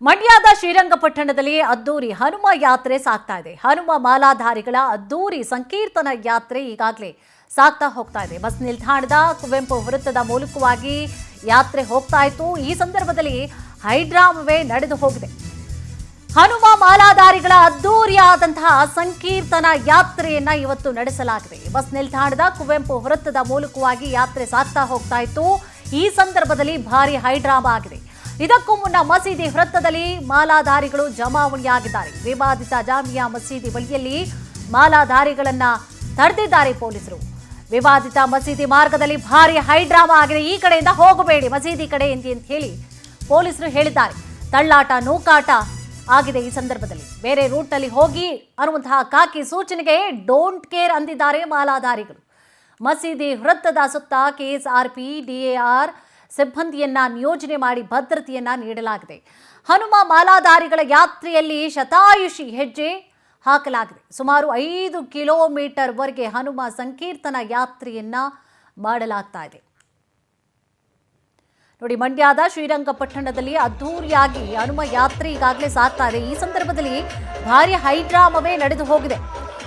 ಮಂಡ್ಯದ ಶ್ರೀರಂಗಪಟ್ಟಣದಲ್ಲಿ ಅದ್ದೂರಿ ಹನುಮ ಯಾತ್ರೆ ಸಾಗ್ತಾ ಇದೆ. ಹನುಮ ಮಾಲಾಧಾರಿಗಳ ಅದ್ದೂರಿ ಸಂಕೀರ್ತನ ಯಾತ್ರೆ ಈಗಾಗಲೇ ಸಾಗ್ತಾ ಹೋಗ್ತಾ ಇದೆ. ಬಸ್ ನಿಲ್ದಾಣದ ಕುವೆಂಪು ವೃತ್ತದ ಮೂಲಕವಾಗಿ ಯಾತ್ರೆ ಹೋಗ್ತಾ ಇತ್ತು. ಈ ಸಂದರ್ಭದಲ್ಲಿ ಹೈಡ್ರಾಮವೇ ನಡೆದು ಹೋಗಿದೆ. ಹನುಮ ಮಾಲಾಧಾರಿಗಳ ಅದ್ದೂರಿಯಾದಂತಹ ಸಂಕೀರ್ತನ ಯಾತ್ರೆಯನ್ನ ಇವತ್ತು ನಡೆಸಲಾಗಿದೆ. ಬಸ್ ನಿಲ್ದಾಣದ ಕುವೆಂಪು ವೃತ್ತದ ಮೂಲಕವಾಗಿ ಯಾತ್ರೆ ಸಾಗ್ತಾ ಹೋಗ್ತಾ ಇತ್ತು. ಈ ಸಂದರ್ಭದಲ್ಲಿ ಭಾರಿ ಹೈಡ್ರಾಮಾ ಆಗಿದೆ. ಇದಕ್ಕೂ ಮುನ್ನ ಮಸೀದಿ ವೃತ್ತದಲ್ಲಿ ಮಾಲಾಧಾರಿಗಳು ಜಮಾವಣೆಯಾಗಿದ್ದಾರೆ. ವಿವಾದಿತ ಜಾಮಿಯಾ ಮಸೀದಿ ಬಳಿಯಲ್ಲಿ ಮಾಲಾಧಾರಿಗಳನ್ನ ತಡೆದಿದ್ದಾರೆ ಪೊಲೀಸರು. ವಿವಾದಿತ ಮಸೀದಿ ಮಾರ್ಗದಲ್ಲಿ ಭಾರಿ ಹೈಡ್ರಾಮಾ ಆಗಿದೆ. ಈ ಕಡೆಯಿಂದ ಹೋಗಬೇಡಿ ಮಸೀದಿ ಕಡೆ ಅಂತ ಹೇಳಿ ಪೊಲೀಸರು ಹೇಳಿದ್ದಾರೆ. ತಳ್ಳಾಟ ನೂಕಾಟ ಆಗಿದೆ. ಈ ಸಂದರ್ಭದಲ್ಲಿ ಬೇರೆ ರೂಟ್ನಲ್ಲಿ ಹೋಗಿ ಅನ್ನುವಂತಹ ಖಾಕಿ ಸೂಚನೆಗೆ ಡೋಂಟ್ ಕೇರ್ ಅಂದಿದ್ದಾರೆ ಮಾಲಾಧಾರಿಗಳು. ಮಸೀದಿ ವೃತ್ತದ ಸುತ್ತ ಕೆಎಸ್ಆರ್ಪಿ ಡಿಎಆರ್ ಸಿಬ್ಬಂದಿಯನ್ನ ನಿಯೋಜನೆ ಮಾಡಿ ಭದ್ರತೆಯನ್ನ ನೀಡಲಾಗಿದೆ. ಹನುಮ ಮಾಲಾಧಾರಿಗಳ ಯಾತ್ರೆಯಲ್ಲಿ ಶತಾಯುಷಿ ಹೆಜ್ಜೆ ಹಾಕಲಾಗಿದೆ. ಸುಮಾರು 5 ಕಿಲೋಮೀಟರ್ ವರೆಗೆ ಹನುಮ ಸಂಕೀರ್ತನ ಯಾತ್ರೆಯನ್ನ ಮಾಡಲಾಗ್ತಾ ಇದೆ. ನೋಡಿ, ಮಂಡ್ಯದ ಶ್ರೀರಂಗಪಟ್ಟಣದಲ್ಲಿ ಅದ್ದೂರಿಯಾಗಿ ಹನುಮ ಯಾತ್ರೆ ಈಗಾಗಲೇ ಸಾಗ್ತಾ ಇದೆ. ಈ ಸಂದರ್ಭದಲ್ಲಿ ಭಾರಿ ಹೈಡ್ರಾಮವೇ ನಡೆದು ಹೋಗಿದೆ.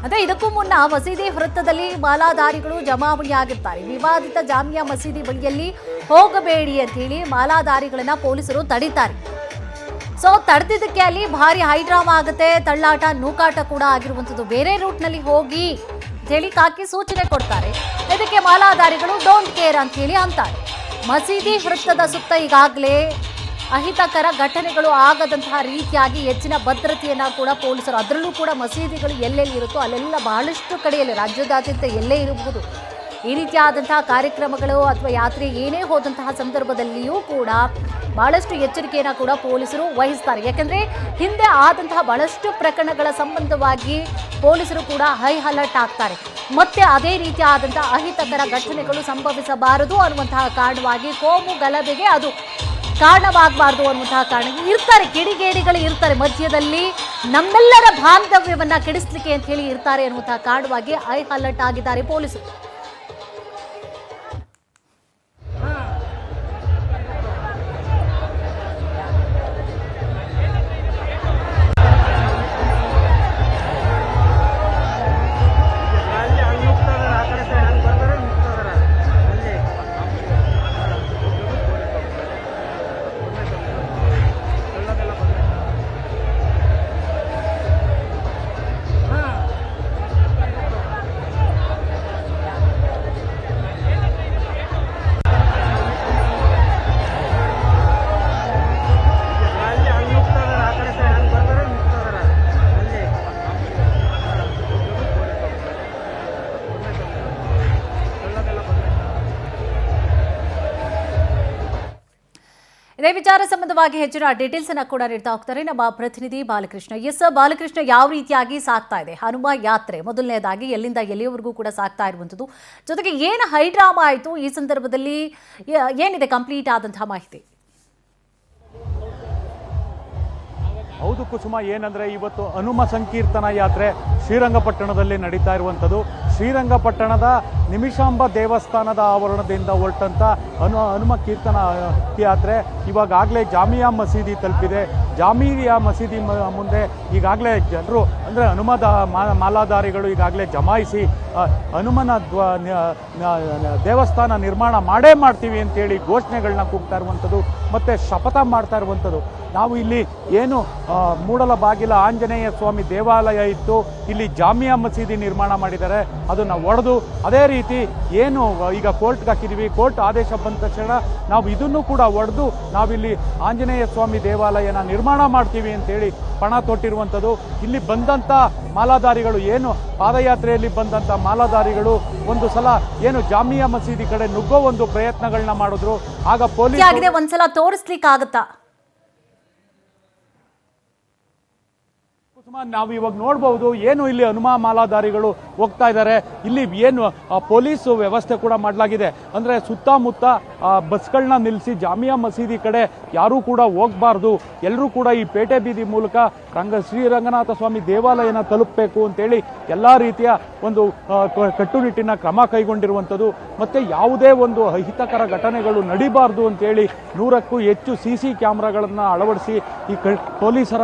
ಅಂದ್ರೆ ಇದಕ್ಕೂ ಮುನ್ನ ಮಸೀದಿ ವೃತ್ತದಲ್ಲಿ ಮಾಲಾಧಾರಿಗಳು ಜಮಾವಣೆಯಾಗಿರ್ತಾರೆ. ವಿವಾದಿತ ಜಾಮಿಯಾ ಮಸೀದಿ ಬಳಿಯಲ್ಲಿ ಹೋಗಬೇಡಿ ಅಂತ ಹೇಳಿ ಮಾಲಾಧಾರಿಗಳನ್ನ ಪೊಲೀಸರು ತಡೀತಾರೆ. ಸೊ ತಡೆದಿದ್ದಕ್ಕೆ ಅಲ್ಲಿ ಭಾರಿ ಹೈಡ್ರಾಮಾ ಆಗುತ್ತೆ. ತಳ್ಳಾಟ ನೂಕಾಟ ಕೂಡ ಆಗಿರುವಂಥದ್ದು. ಬೇರೆ ರೂಟ್ನಲ್ಲಿ ಹೋಗಿ ಅಂತ ಹೇಳಿ ಖಾಕಿ ಸೂಚನೆ ಕೊಡ್ತಾರೆ. ಇದಕ್ಕೆ ಮಾಲಾಧಾರಿಗಳು ಡೋಂಟ್ ಕೇರ್ ಅಂತ ಹೇಳಿ ಅಂತಾರೆ. ಮಸೀದಿ ವೃತ್ತದ ಸುತ್ತ ಈಗಾಗಲೇ ಅಹಿತಕರ ಘಟನೆಗಳು ಆಗದಂತಹ ರೀತಿಯಾಗಿ ಹೆಚ್ಚಿನ ಭದ್ರತೆಯನ್ನ ಕೂಡ ಪೊಲೀಸರು, ಅದರಲ್ಲೂ ಕೂಡ ಮಸೀದಿಗಳು ಎಲ್ಲೆಲ್ಲಿ ಇರುತ್ತೋ ಅಲ್ಲೆಲ್ಲ ಬಹಳಷ್ಟು ಕಡೆಯಲ್ಲಿ ರಾಜ್ಯದಾದ್ಯಂತ ಎಲ್ಲೇ ಇರಬಹುದು ಈ ರೀತಿಯಾದಂತಹ ಕಾರ್ಯಕ್ರಮಗಳು ಅಥವಾ ಯಾತ್ರೆ ಏನೇ ಹೋದಂತಹ ಸಂದರ್ಭದಲ್ಲಿಯೂ ಕೂಡ ಬಹಳಷ್ಟು ಎಚ್ಚರಿಕೆಯನ್ನು ಕೂಡ ಪೊಲೀಸರು ವಹಿಸ್ತಾರೆ. ಯಾಕಂದರೆ ಹಿಂದೆ ಆದಂತಹ ಬಹಳಷ್ಟು ಪ್ರಕರಣಗಳ ಸಂಬಂಧವಾಗಿ ಪೊಲೀಸರು ಕೂಡ ಹೈ ಅಲರ್ಟ್ ಆಗ್ತಾರೆ. ಮತ್ತೆ ಅದೇ ರೀತಿಯಾದಂತಹ ಅಹಿತಕರ ಘಟನೆಗಳು ಸಂಭವಿಸಬಾರದು ಅನ್ನುವಂತಹ ಕಾರಣವಾಗಿ ಕೋಮು ಗಲಭೆಗೆ ಅದು ಕಾರಣವಾಗಬಾರ್ದು ಅನ್ನುವಂತಹ ಕಾರಣ ಇರ್ತಾರೆ. ಕಿಡಿಗೇಡಿಗಳು ಇರ್ತಾರೆ ಮಧ್ಯದಲ್ಲಿ, ನಮ್ಮೆಲ್ಲರ ಬಾಂಧವ್ಯವನ್ನ ಕೆಡಿಸ್ಲಿಕ್ಕೆ ಅಂತ ಹೇಳಿ ಇರ್ತಾರೆ ಅನ್ನುವಂತಹ ಕಾರಣವಾಗಿ ಹೈ ಅಲರ್ಟ್ ಆಗಿದ್ದಾರೆ ಪೊಲೀಸರು. ಇದೇ ವಿಚಾರ ಸಂಬಂಧವಾಗಿ ಹೆಚ್ಚಿನ ಡೀಟೇಲ್ಸ್ ಅನ್ನ ಕೂಡ ನೀಡ್ತಾ ಹೋಗ್ತಾರೆ ನಮ್ಮ ಪ್ರತಿನಿಧಿ ಬಾಲಕೃಷ್ಣ. ಬಾಲಕೃಷ್ಣ, ಯಾವ ರೀತಿಯಾಗಿ ಸಾಗ್ತಾ ಇದೆ ಹನುಮ ಯಾತ್ರೆ? ಮೊದಲನೇದಾಗಿ ಎಲ್ಲಿಂದ ಎಲ್ಲಿಯವರೆಗೂ ಕೂಡ ಸಾಗ್ತಾ ಇರುವಂಥದ್ದು, ಜೊತೆಗೆ ಏನು ಹೈಡ್ರಾಮಾ ಆಯಿತು ಈ ಸಂದರ್ಭದಲ್ಲಿ, ಏನಿದೆ ಕಂಪ್ಲೀಟ್ ಆದಂತಹ ಮಾಹಿತಿ? ಹೌದು ಕುಸುಮ, ಏನಂದರೆ ಇವತ್ತು ಹನುಮ ಸಂಕೀರ್ತನ ಯಾತ್ರೆ ಶ್ರೀರಂಗಪಟ್ಟಣದಲ್ಲಿ ನಡೀತಾ ಇರುವಂಥದ್ದು. ಶ್ರೀರಂಗಪಟ್ಟಣದ ನಿಮಿಷಾಂಬ ದೇವಸ್ಥಾನದ ಆವರಣದಿಂದ ಹೊರಟಂಥ ಹನುಮ ಕೀರ್ತನ ಯಾತ್ರೆ ಇವಾಗಲೇ ಜಾಮಿಯಾ ಮಸೀದಿ ತಲುಪಿದೆ. ಜಾಮಿಯಾ ಮಸೀದಿ ಮುಂದೆ ಈಗಾಗಲೇ ಜನರು ಅಂದರೆ ಹನುಮದ ಮಾಲಾಧಾರಿಗಳು ಈಗಾಗಲೇ ಜಮಾಯಿಸಿ ಹನುಮನ ದೇವಸ್ಥಾನ ನಿರ್ಮಾಣ ಮಾಡೇ ಮಾಡ್ತೀವಿ ಅಂತೇಳಿ ಘೋಷಣೆಗಳನ್ನ ಕೂಗ್ತಾ ಇರುವಂಥದ್ದು ಮತ್ತು ಶಪಥ ಮಾಡ್ತಾ ಇರುವಂಥದ್ದು. ನಾವು ಇಲ್ಲಿ ಏನು ಮೂಡಲಬಾಗಿಲ ಆಂಜನೇಯ ಸ್ವಾಮಿ ದೇವಾಲಯ ಇತ್ತು, ಇಲ್ಲಿ ಜಾಮಿಯಾ ಮಸೀದಿ ನಿರ್ಮಾಣ ಮಾಡಿದ್ದಾರೆ. ಅದನ್ನು ಒಡೆದು ಅದೇ ರೀತಿ ಏನು ಈಗ ಕೋರ್ಟ್ಗೆ ಹಾಕಿದ್ದೀವಿ, ಕೋರ್ಟ್ ಆದೇಶ ಬಂದ ತಕ್ಷಣ ನಾವು ಇದನ್ನು ಕೂಡ ಒಡೆದು ನಾವಿಲ್ಲಿ ಆಂಜನೇಯ ಸ್ವಾಮಿ ದೇವಾಲಯನ ನಿರ್ಮಾಣ ಮಾಡ್ತೀವಿ ಅಂತೇಳಿ ಪಣ ತೊಟ್ಟಿರುವಂಥದ್ದು. ಇಲ್ಲಿ ಬಂದಂಥ ಮಾಲಾಧಾರಿಗಳು, ಏನು ಪಾದಯಾತ್ರೆಯಲ್ಲಿ ಬಂದಂಥ ಮಾಲಾಧಾರಿಗಳು ಒಂದು ಸಲ ಏನು ಜಾಮಿಯಾ ಮಸೀದಿ ಕಡೆ ನುಗ್ಗೋ ಒಂದು ಪ್ರಯತ್ನಗಳನ್ನ ಮಾಡಿದ್ರು. ಆಗ ಪೊಲೀಸ್ ಒಂದ್ಸಲ ತೋರಿಸ್ಲಿಕ್ಕೆ ಆಗುತ್ತಾ? ನಾವು ಇವಾಗ ನೋಡಬಹುದು ಏನು ಇಲ್ಲಿ ಹನುಮ ಮಾಲಾಧಾರಿಗಳು ಹೋಗ್ತಾ ಇದ್ದಾರೆ. ಇಲ್ಲಿ ಏನು ಪೊಲೀಸ್ ವ್ಯವಸ್ಥೆ ಕೂಡ ಮಾಡಲಾಗಿದೆ. ಅಂದ್ರೆ ಸುತ್ತಮುತ್ತ ಬಸ್ಗಳನ್ನ ನಿಲ್ಲಿಸಿ ಜಾಮಿಯಾ ಮಸೀದಿ ಕಡೆ ಯಾರೂ ಕೂಡ ಹೋಗಬಾರ್ದು, ಎಲ್ಲರೂ ಕೂಡ ಈ ಪೇಟೆ ಬೀದಿ ಮೂಲಕ ಶ್ರೀರಂಗನಾಥ ಸ್ವಾಮಿ ದೇವಾಲಯನ ತಲುಪಬೇಕು ಅಂತೇಳಿ ಎಲ್ಲ ರೀತಿಯ ಒಂದು ಕಟ್ಟುನಿಟ್ಟಿನ ಕ್ರಮ ಕೈಗೊಂಡಿರುವಂಥದ್ದು. ಮತ್ತೆ ಯಾವುದೇ ಒಂದು ಅಹಿತಕರ ಘಟನೆಗಳು ನಡಿಬಾರ್ದು ಅಂತೇಳಿ 100ಕ್ಕೂ ಹೆಚ್ಚು CC ಕ್ಯಾಮ್ರಾಗಳನ್ನು ಅಳವಡಿಸಿ ಈ ಪೊಲೀಸರ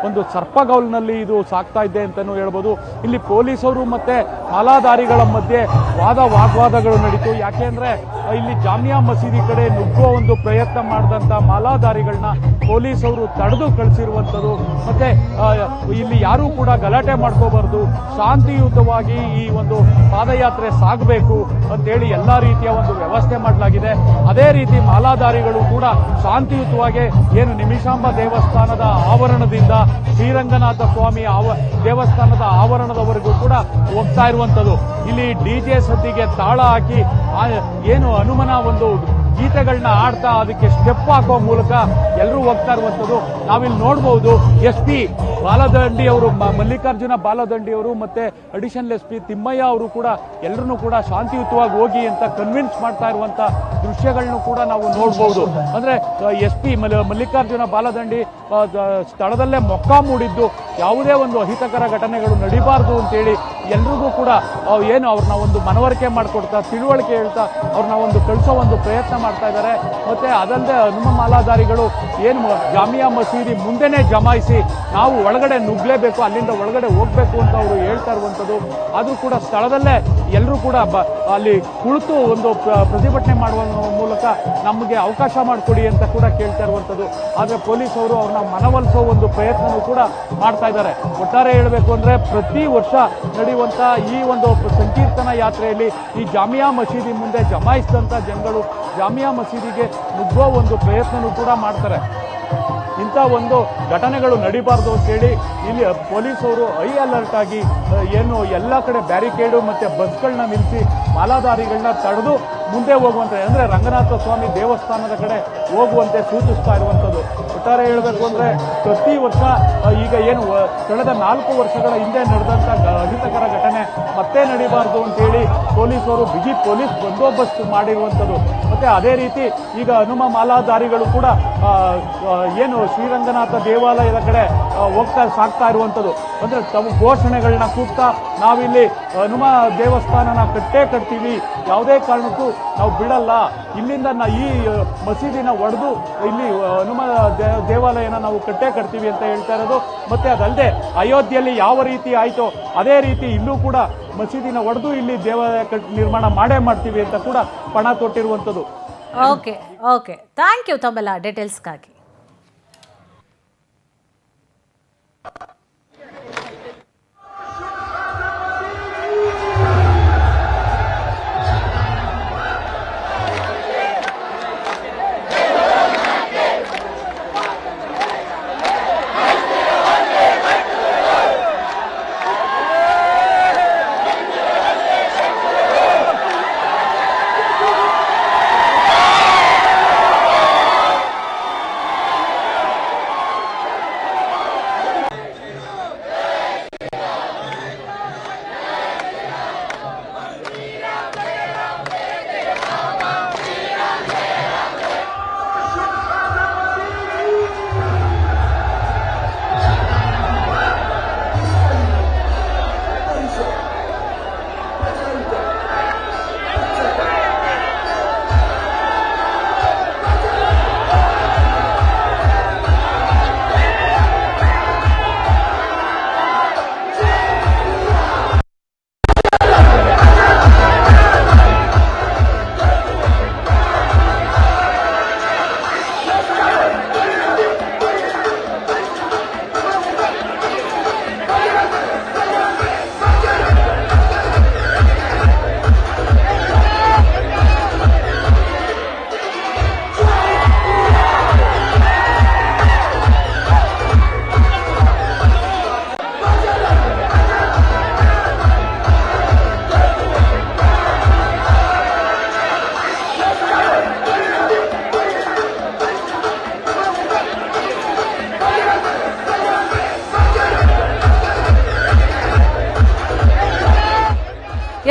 ಒಂದು ಸರ್ಪಗೌಲ್ನಲ್ಲಿ ಇದು ಸಾಗ್ತಾ ಇದೆ ಅಂತಲೂ ಹೇಳ್ಬೋದು. ಇಲ್ಲಿ ಪೊಲೀಸರು ಮತ್ತೆ ಮಾಲಾಧಾರಿಗಳ ಮಧ್ಯೆ ವಾಗ್ವಾದಗಳು ನಡೀತು. ಯಾಕೆಂದ್ರೆ ಇಲ್ಲಿ ಜಾಮಿಯಾ ಮಸೀದಿ ಕಡೆ ನುಗ್ಗುವ ಒಂದು ಪ್ರಯತ್ನ ಮಾಡಿದಂತ ಮಾಲಾಧಾರಿಗಳನ್ನ ಪೊಲೀಸರು ತಡೆದು ಕಳಿಸಿರುವಂಥದ್ದು. ಮತ್ತೆ ಇಲ್ಲಿ ಯಾರೂ ಕೂಡ ಗಲಾಟೆ ಮಾಡ್ಕೋಬಾರ್ದು, ಶಾಂತಿಯುತವಾಗಿ ಈ ಒಂದು ಪಾದಯಾತ್ರೆ ಸಾಗಬೇಕು ಅಂತೇಳಿ ಎಲ್ಲಾ ರೀತಿಯ ಒಂದು ವ್ಯವಸ್ಥೆ ಮಾಡಲಾಗಿದೆ. ಅದೇ ರೀತಿ ಮಾಲಾಧಾರಿಗಳು ಕೂಡ ಶಾಂತಿಯುತವಾಗಿ ಏನು ನಿಮಿಷಾಂಬ ದೇವಸ್ಥಾನದ ಆವರಣದಿಂದ ಶ್ರೀರಂಗನಾಥ ಸ್ವಾಮಿ ದೇವಸ್ಥಾನದ ಆವರಣದವರೆಗೂ ಕೂಡ ಹೋಗ್ತಾ ಇರುವಂತದ್ದು. ಇಲ್ಲಿ DJ ಸದ್ದಿಗೆ ತಾಳ ಹಾಕಿ ಏನು ಹನುಮನ ಒಂದು ಗೀತೆಗಳನ್ನ ಆಡ್ತಾ ಅದಕ್ಕೆ ಸ್ಟೆಪ್ ಹಾಕುವ ಮೂಲಕ ಎಲ್ಲರೂ ಹೋಗ್ತಾ ಇರುವಂತದ್ದು ನಾವಿಲ್ಲಿ ನೋಡಬಹುದು. SP ಬಾಲದಂಡಿ ಅವರು, ಮಲ್ಲಿಕಾರ್ಜುನ ಬಾಲದಂಡಿ ಅವರು ಮತ್ತೆ ಅಡಿಷನಲ್ SP ತಿಮ್ಮಯ್ಯ ಅವರು ಕೂಡ ಎಲ್ಲರನ್ನೂ ಕೂಡ ಶಾಂತಿಯುತವಾಗಿ ಹೋಗಿ ಅಂತ ಕನ್ವಿನ್ಸ್ ಮಾಡ್ತಾ ಇರುವಂತ ದೃಶ್ಯಗಳನ್ನು ಕೂಡ ನಾವು ನೋಡಬಹುದು. ಅಂದ್ರೆ SP ಮಲ್ಲಿಕಾರ್ಜುನ ಬಾಲದಂಡಿ ಸ್ಥಳದಲ್ಲೇ ಮೊಕ್ಕ ಮೂಡಿದ್ದು ಯಾವುದೇ ಒಂದು ಅಹಿತಕರ ಘಟನೆಗಳು ನಡಿಬಾರ್ದು ಅಂತೇಳಿ ಎಲ್ರಿಗೂ ಕೂಡ ಏನು ಅವ್ರನ್ನ ಒಂದು ಮನವರಿಕೆ ಮಾಡಿಕೊಡ್ತಾ, ತಿಳುವಳಿಕೆ ಹೇಳ್ತಾ ಅವ್ರನ್ನ ಒಂದು ಕಳಿಸೋ ಒಂದು ಪ್ರಯತ್ನ ಮಾಡ್ತಾ ಇದ್ದಾರೆ. ಮತ್ತೆ ಅದಲ್ಲದೆ ಹನುಮ ಮಾಲಾಧಾರಿಗಳು ಏನು ಜಾಮಿಯಾ ಮಸೀದಿ ಮುಂದೆನೆ ಜಮಾಯಿಸಿ ನಾವು ಒಳಗಡೆ ನುಗ್ಲೇಬೇಕು, ಅಲ್ಲಿಂದ ಒಳಗಡೆ ಹೋಗ್ಬೇಕು ಅಂತ ಅವರು ಹೇಳ್ತಾ ಇರುವಂತದ್ದು. ಆದ್ರೂ ಕೂಡ ಸ್ಥಳದಲ್ಲೇ ಎಲ್ಲರೂ ಕೂಡ ಅಲ್ಲಿ ಕುಳಿತು ಒಂದು ಪ್ರತಿಭಟನೆ ಮಾಡುವ ಮೂಲಕ ನಮಗೆ ಅವಕಾಶ ಮಾಡಿಕೊಡಿ ಅಂತ ಕೂಡ ಕೇಳ್ತಾ ಇರುವಂತದ್ದು. ಆದ್ರೆ ಪೊಲೀಸ್ ಅವರು ಅವ್ರನ್ನ ಮನವೊಲಿಸೋ ಒಂದು ಪ್ರಯತ್ನನೂ ಕೂಡ ಮಾಡ್ತಾ ಇದ್ದಾರೆ. ಒಟ್ಟಾರೆ ಹೇಳಬೇಕು ಅಂದ್ರೆ ಪ್ರತಿ ವರ್ಷ ನಡೆಯುವಂತ ಈ ಒಂದು ಸಂಕೀರ್ತನಾ ಯಾತ್ರೆಯಲ್ಲಿ ಈ ಜಾಮಿಯಾ ಮಸೀದಿ ಮುಂದೆ ಜಮಾಯಿಸಿದಂತ ಜನಗಳು ಜಾಮಿಯಾ ಮಸೀದಿಗೆ ನುಗ್ಗುವ ಒಂದು ಪ್ರಯತ್ನನೂ ಕೂಡ ಮಾಡ್ತಾರೆ. ಇಂಥ ಒಂದು ಘಟನೆಗಳು ನಡಿಬಾರ್ದು ಅಂತೇಳಿ ಇಲ್ಲಿ ಪೊಲೀಸರು ಹೈ ಅಲರ್ಟ್ ಆಗಿ ಏನು ಎಲ್ಲ ಕಡೆ ಬ್ಯಾರಿಕೇಡು ಮತ್ತೆ ಬಸ್ಗಳನ್ನ ನಿಲ್ಲಿಸಿ ಮಾಲಾಧಾರಿಗಳನ್ನ ತಡೆದು ಮುಂದೆ ಹೋಗುವಂತೆ ಅಂದ್ರೆ ರಂಗನಾಥ ಸ್ವಾಮಿ ದೇವಸ್ಥಾನದ ಕಡೆ ಹೋಗುವಂತೆ ಸೂಚಿಸ್ತಾ ಇರುವಂತದ್ದು. ಒಟ್ಟಾರೆ ಹೇಳಬೇಕು ಅಂದ್ರೆ ಪ್ರತಿ ವರ್ಷ ಈಗ ಏನು ಕಳೆದ 4 ವರ್ಷಗಳ ಹಿಂದೆ ನಡೆದಂತ ಅಹಿತಕರ ಘಟನೆ ಮತ್ತೆ ನಡಿಬಾರ್ದು ಅಂತೇಳಿ ಪೊಲೀಸರು ಬಿಗಿ ಪೊಲೀಸ್ ಬಂದೋಬಸ್ತ್ ಮಾಡಿರುವಂತದ್ದು. ಮತ್ತೆ ಅದೇ ರೀತಿ ಈಗ ಹನುಮ ಮಾಲಾಧಾರಿಗಳು ಕೂಡ ಏನು ಶ್ರೀರಂಗನಾಥ ದೇವಾಲಯದ ಕಡೆ ಸಾಗ್ತಾ ಇರುವಂತದ್ದು. ಅಂದ್ರೆ ತಮ್ಮ ಘೋಷಣೆಗಳನ್ನ ಕೂಗ್ತಾ ನಾವಿಲ್ಲಿ ಹನುಮ ದೇವಸ್ಥಾನನ ಕಟ್ತೀವಿ, ಯಾವುದೇ ಕಾರಣಕ್ಕೂ ನಾವು ಬಿಡಲ್ಲ, ಇಲ್ಲಿಂದ ಈ ಮಸೀದಿನ ಒಡೆದು ಇಲ್ಲಿ ಹನುಮ ದೇವಾಲಯನ ನಾವು ಕಟ್ತೀವಿ ಅಂತ ಹೇಳ್ತಾ ಇರೋದು. ಮತ್ತೆ ಅದಲ್ಲದೆ ಅಯೋಧ್ಯೆಯಲ್ಲಿ ಯಾವ ರೀತಿ ಆಯ್ತೋ ಅದೇ ರೀತಿ ಇಲ್ಲೂ ಕೂಡ ಮಸೀದಿನ ಒಡೆದು ಇಲ್ಲಿ ದೇವಾಲಯ ನಿರ್ಮಾಣ ಮಾಡ್ತೀವಿ ಅಂತ ಕೂಡ ಪಣ ತೊಟ್ಟಿರುವಂತದ್ದು. ಓಕೆ ಥ್ಯಾಂಕ್ ಯು ತಮ್ಮೆಲ್ಲ ಡೀಟೇಲ್ಸ್ಗಾಗಿ.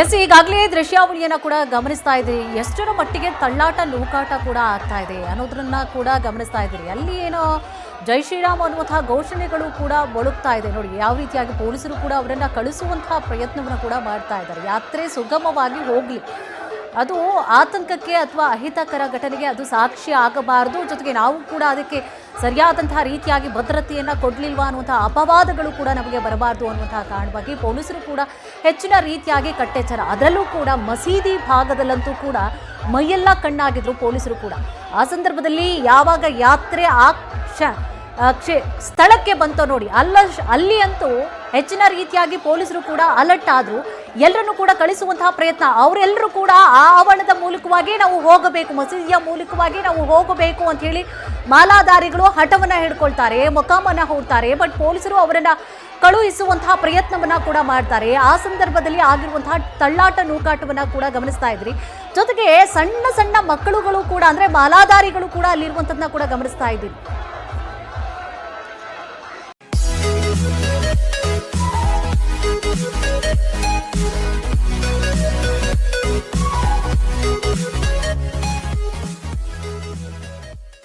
ಎಸ್, ಈಗಾಗಲೇ ದೃಶ್ಯಾವಳಿಯನ್ನ ಕೂಡ ಗಮನಿಸ್ತಾ ಇದ್ದೀರಿ. ಎಷ್ಟರ ಮಟ್ಟಿಗೆ ತಳ್ಳಾಟ ನೂಕಾಟ ಕೂಡ ಆಗ್ತಾ ಇದೆ ಅನ್ನೋದನ್ನ ಕೂಡ ಗಮನಿಸ್ತಾ ಇದ್ದೀರಿ. ಅಲ್ಲಿ ಏನೋ ಜೈ ಶ್ರೀರಾಮ್ ಅನ್ನುವಂತಹ ಘೋಷಣೆಗಳು ಕೂಡ ಮೊಳಗ್ತಾ ಇದೆ. ನೋಡಿ ಯಾವ ರೀತಿಯಾಗಿ ಪೊಲೀಸರು ಕೂಡ ಅವರನ್ನ ಕಳಿಸುವಂತಹ ಪ್ರಯತ್ನವನ್ನು ಕೂಡ ಮಾಡ್ತಾ ಇದ್ದಾರೆ. ಯಾತ್ರೆ ಸುಗಮವಾಗಿ ಹೋಗ್ಲಿ, ಅದು ಆತಂಕಕ್ಕೆ ಅಥವಾ ಅಹಿತಕರ ಘಟನೆಗೆ ಅದು ಸಾಕ್ಷಿ ಆಗಬಾರದು. ಜೊತೆಗೆ ನಾವು ಕೂಡ ಅದಕ್ಕೆ ಸರಿಯಾದಂತಹ ರೀತಿಯಾಗಿ ಭದ್ರತೆಯನ್ನು ಕೊಡಲಿಲ್ವಾ ಅನ್ನುವಂತಹ ಅಪವಾದಗಳು ಕೂಡ ನಮಗೆ ಬರಬಾರ್ದು ಅನ್ನುವಂತಹ ಕಾರಣವಾಗಿ ಪೊಲೀಸರು ಕೂಡ ಹೆಚ್ಚಿನ ರೀತಿಯಾಗಿ ಕಟ್ಟೆಚ್ಚರ. ಅದರಲ್ಲೂ ಕೂಡ ಮಸೀದಿ ಭಾಗದಲ್ಲಂತೂ ಕೂಡ ಮೈಯೆಲ್ಲ ಕಣ್ಣಾಗಿದ್ರು ಪೊಲೀಸರು ಕೂಡ. ಆ ಸಂದರ್ಭದಲ್ಲಿ ಯಾವಾಗ ಯಾತ್ರೆ ಸ್ಥಳಕ್ಕೆ ಬಂತೋ ನೋಡಿ, ಅಲ್ಲಿ ಅಂತೂ ಹೆಚ್ಚಿನ ರೀತಿಯಾಗಿ ಪೊಲೀಸರು ಕೂಡ ಅಲರ್ಟ್ ಆದ್ರು. ಎಲ್ಲರನ್ನು ಕೂಡ ಕಳಿಸುವಂತಹ ಪ್ರಯತ್ನ, ಅವರೆಲ್ಲರೂ ಕೂಡ ಆ ಆವರಣದ ಮೂಲಕವಾಗಿ ನಾವು ಹೋಗಬೇಕು, ಮಸೀದಿಯ ಮೂಲಕವಾಗಿ ನಾವು ಹೋಗಬೇಕು ಅಂತ ಹೇಳಿ ಮಾಲಾಧಾರಿಗಳು ಹಠವನ್ನ ಹಿಡ್ಕೊಳ್ತಾರೆ, ಮೊಕಾಮನ್ನ ಹೂಡ್ತಾರೆ. ಬಟ್ ಪೊಲೀಸರು ಅವರನ್ನ ಕಳುಹಿಸುವಂತಹ ಪ್ರಯತ್ನವನ್ನ ಕೂಡ ಮಾಡ್ತಾರೆ. ಆ ಸಂದರ್ಭದಲ್ಲಿ ಆಗಿರುವಂತಹ ತಳ್ಳಾಟ ನೂಕಾಟವನ್ನ ಕೂಡ ಗಮನಿಸ್ತಾ ಇದ್ರಿ. ಜೊತೆಗೆ ಸಣ್ಣ ಸಣ್ಣ ಮಕ್ಕಳುಗಳು ಕೂಡ, ಅಂದ್ರೆ ಮಾಲಾಧಾರಿಗಳು ಕೂಡ ಅಲ್ಲಿರುವಂಥದ್ದನ್ನ ಕೂಡ ಗಮನಿಸ್ತಾ ಇದ್ದೀರಿ.